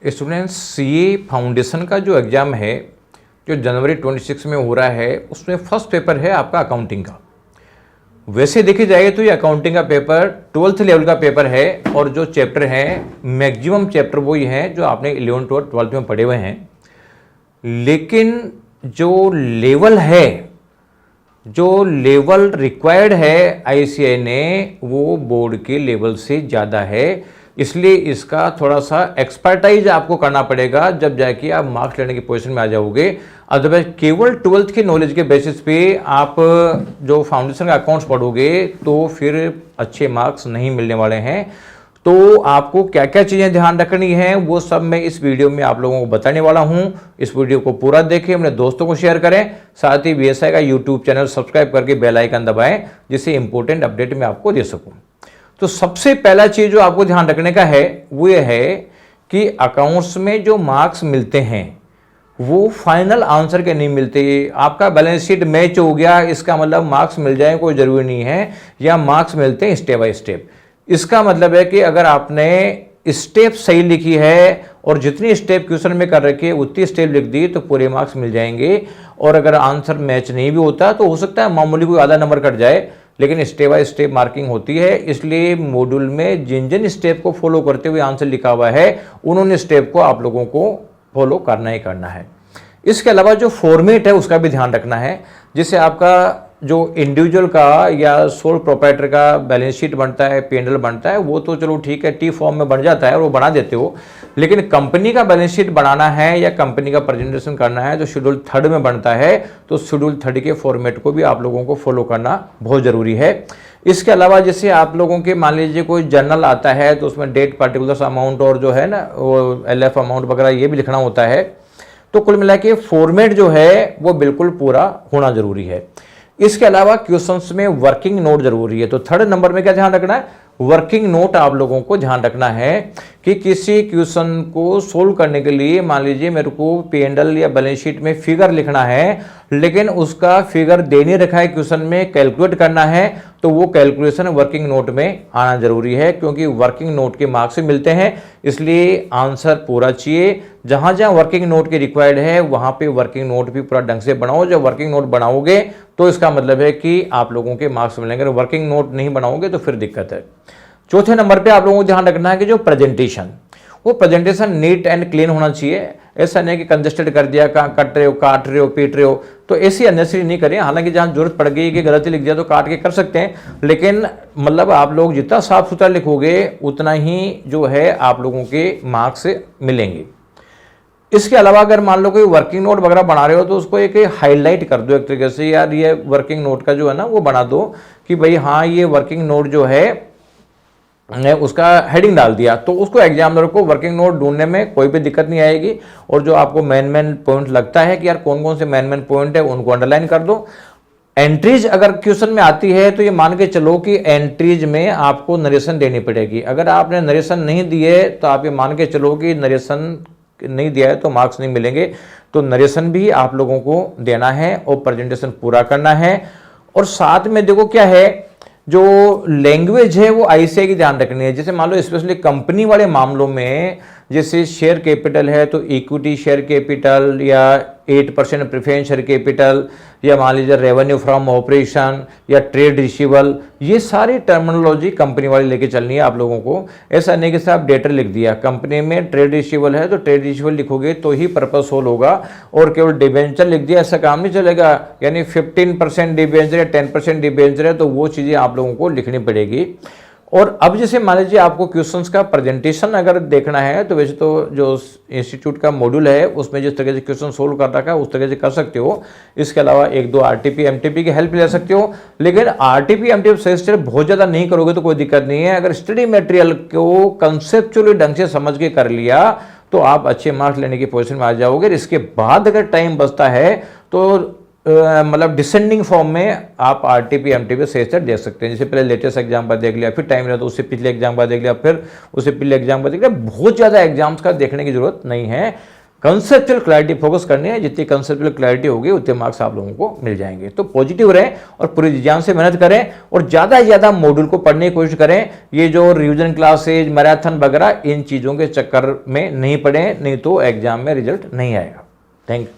Students, CA foundation का जो exam है जो जनवरी 26 में हो रहा है, उसमें फर्स्ट पेपर है आपका अकाउंटिंग का। वैसे देखी जाए तो ये अकाउंटिंग का पेपर 12th लेवल का पेपर है और जो चैप्टर हैं मैक्सिमम चैप्टर वही हैं जो आपने 11th और 12th में पढ़े हुए हैं, लेकिन जो लेवल रिक्वायर्ड है आईसीएआई ने वो बोर्ड के लेवल से ज़्यादा है, इसलिए इसका थोड़ा सा एक्सपर्टाइज आपको करना पड़ेगा जब जाके आप मार्क्स लेने की पोजीशन में आ जाओगे। अदरवाइज केवल 12th की नॉलेज के बेसिस पे आप जो फाउंडेशन का अकाउंट्स पढ़ोगे तो फिर अच्छे मार्क्स नहीं मिलने वाले हैं। तो आपको क्या क्या चीज़ें ध्यान रखनी है वो सब मैं इस वीडियो में आप लोगों को बताने वाला हूं। इस वीडियो को पूरा देखें, अपने दोस्तों को शेयर करें, साथ ही बीएसआई का यूट्यूब चैनल सब्सक्राइब करके बेल आइकन दबाएं जिससे इंपॉर्टेंट अपडेट मैं आपको दे सकूं। तो सबसे पहला चीज़ जो आपको ध्यान रखने का है वो ये है कि अकाउंट्स में जो मार्क्स मिलते हैं वो फाइनल आंसर के नहीं मिलते। आपका बैलेंस शीट मैच हो गया इसका मतलब मार्क्स मिल जाए कोई ज़रूरी नहीं है, या मार्क्स मिलते हैं स्टेप बाय स्टेप। इसका मतलब है कि अगर आपने स्टेप सही लिखी है और जितनी स्टेप क्वेश्चन में कर रखी है उतनी स्टेप लिख दी तो पूरे मार्क्स मिल जाएंगे। और अगर आंसर मैच नहीं भी होता तो हो सकता है मामूली कोई आधा नंबर कट जाए, लेकिन स्टेप बाय स्टेप मार्किंग होती है। इसलिए मॉड्यूल में जिन जिन स्टेप को फॉलो करते हुए आंसर लिखा हुआ है उन्होंने स्टेप को आप लोगों को फॉलो करना ही करना है। इसके अलावा जो फॉर्मेट है उसका भी ध्यान रखना है, जिससे आपका जो इंडिविजुअल का या सोल प्रोप्राइटर का बैलेंस शीट बनता है, पेंडल बनता है, वो तो चलो ठीक है टी फॉर्म में बन जाता है और वो बना देते हो, लेकिन कंपनी का बैलेंस शीट बनाना है या कंपनी का प्रेजेंटेशन करना है जो शेड्यूल 3 में बनता है, तो शेड्यूल 3 के फॉर्मेट को भी आप लोगों को फॉलो करना बहुत ज़रूरी है। इसके अलावा जैसे आप लोगों के मान लीजिए कोई जर्नल आता है तो उसमें डेट, पर्टिकुलर्स अमाउंट और जो है ना वो एलएफ अमाउंट वगैरह ये भी लिखना होता है। तो कुल मिला के फॉर्मेट जो है वो बिल्कुल पूरा होना जरूरी है। इसके अलावा क्वेश्चंस में वर्किंग नोट जरूरी है। तो 3rd नंबर में क्या ध्यान रखना है, वर्किंग नोट आप लोगों को ध्यान रखना है कि किसी क्वेश्चन को सोल्व करने के लिए मान लीजिए मेरे को पेंडल या बैलेंस शीट में फिगर लिखना है, लेकिन उसका फिगर दे नहीं रखा है क्वेश्चन में, कैलकुलेट करना है, तो वो कैलकुलेशन वर्किंग नोट में आना जरूरी है, क्योंकि वर्किंग नोट के मार्क्स मिलते हैं। इसलिए आंसर पूरा चाहिए। जहां जहां वर्किंग नोट की रिक्वायर्ड है वहां पे वर्किंग नोट भी पूरा ढंग से बनाओ। जब वर्किंग नोट बनाओगे तो इसका मतलब है कि आप लोगों के मार्क्स मिलेंगे। अगर वर्किंग नोट नहीं बनाओगे तो फिर दिक्कत है। 4थे नंबर पे आप लोगों को ध्यान रखना है कि जो प्रेजेंटेशन, वो प्रेजेंटेशन नीट एंड क्लीन होना चाहिए। ऐसा नहीं कि कंजेस्टेड कर दिया, कट रहे हो, काट रहे हो, पीट रहे हो, तो ऐसी अननेसेसरी नहीं करें। हालांकि जहां जरूरत पड़ गई कि गलती लिख दिया तो काट के कर सकते हैं, लेकिन मतलब आप लोग जितना साफ सुथरा लिखोगे उतना ही जो है आप लोगों के मार्क्स मिलेंगे। इसके अलावा अगर मान लो कोई वर्किंग नोट वगैरह बना रहे हो तो उसको एक हाईलाइट कर दो एक तरीके से, यार ये वर्किंग नोट का जो है ना वो बना दो कि भाई हाँ ये वर्किंग नोट जो है उसका हेडिंग डाल दिया, तो उसको एग्जामिनर को वर्किंग नोट ढूंढने में कोई भी दिक्कत नहीं आएगी। और जो आपको मेन पॉइंट लगता है कि यार कौन कौन से मेन पॉइंट है उनको अंडरलाइन कर दो। एंट्रीज अगर क्वेश्चन में आती है तो ये मान के चलो कि एंट्रीज में आपको नरेशन देनी पड़ेगी। अगर आपने नरेशन नहीं दिए तो आप ये मान के चलो कि नरेशन नहीं दिया है तो मार्क्स नहीं मिलेंगे। तो नरेशन भी आप लोगों को देना है और प्रेजेंटेशन पूरा करना है। और साथ में देखो क्या है, जो लैंग्वेज है वो आईसीएआई की ध्यान रखनी है। जैसे मान लो स्पेशली कंपनी वाले मामलों में जैसे शेयर कैपिटल है तो इक्विटी शेयर कैपिटल या 8% प्रेफरेंस शेयर कैपिटल, या मान लीजिए रेवेन्यू फ्रॉम ऑपरेशन या ट्रेड रिसीवेबल, ये सारी टर्मिनोलॉजी कंपनी वाली लेके चलनी है आप लोगों को। ऐसा नहीं कि साहब डेटर लिख दिया, कंपनी में ट्रेड रिसीवेबल है तो ट्रेड रिसीवेबल लिखोगे तो ही पर्पस सोल्व होगा, और केवल डिबेंचर लिख दिया ऐसा काम नहीं चलेगा। यानी 15% डिबेंचर या 10% डिबेंचर है तो वो चीज़ें आप लोगों को लिखनी पड़ेगी। और अब जैसे मान लीजिए आपको क्वेश्चंस का प्रेजेंटेशन अगर देखना है तो वैसे तो जो इंस्टीट्यूट का मॉड्यूल है उसमें जिस तरह से क्वेश्चन सोल्व कर रखा है उस तरह से कर सकते हो। इसके अलावा 1-2 आरटीपी एमटीपी की हेल्प ले सकते हो, लेकिन आरटीपी एमटीपी से स्टडी बहुत ज़्यादा नहीं करोगे तो कोई दिक्कत नहीं है। अगर स्टडी मटेरियल को कंसेप्चुअली ढंग से समझ के कर लिया तो आप अच्छे मार्क्स लेने की पोजिशन में आ जाओगे। इसके बाद अगर टाइम बचता है तो मतलब डिसेंडिंग फॉर्म में आप आरटीपी एमटीपी से दे सकते हैं। जैसे पहले लेटेस्ट एग्जाम पर देख लिया, फिर टाइम रहा तो उससे पिछले एग्जाम पर देख लिया, फिर उससे पिछले एग्जाम पर देख लिया। बहुत ज़्यादा एग्जाम्स का देखने की जरूरत नहीं है। कंसेप्चुअल क्लैरिटी फोकस करनी है, जितनी कंसेप्चुअल क्लैरिटी होगी उतने मार्क्स आप लोगों को मिल जाएंगे। तो पॉजिटिव रहें और पूरी जान से मेहनत करें और ज़्यादा से ज़्यादा मॉड्यूल को पढ़ने की कोशिश करें। ये जो रिवीजन क्लासेज, मैराथन वगैरह, इन चीज़ों के चक्कर में नहीं पड़े, नहीं तो एग्जाम में रिजल्ट नहीं आएगा। Thank you.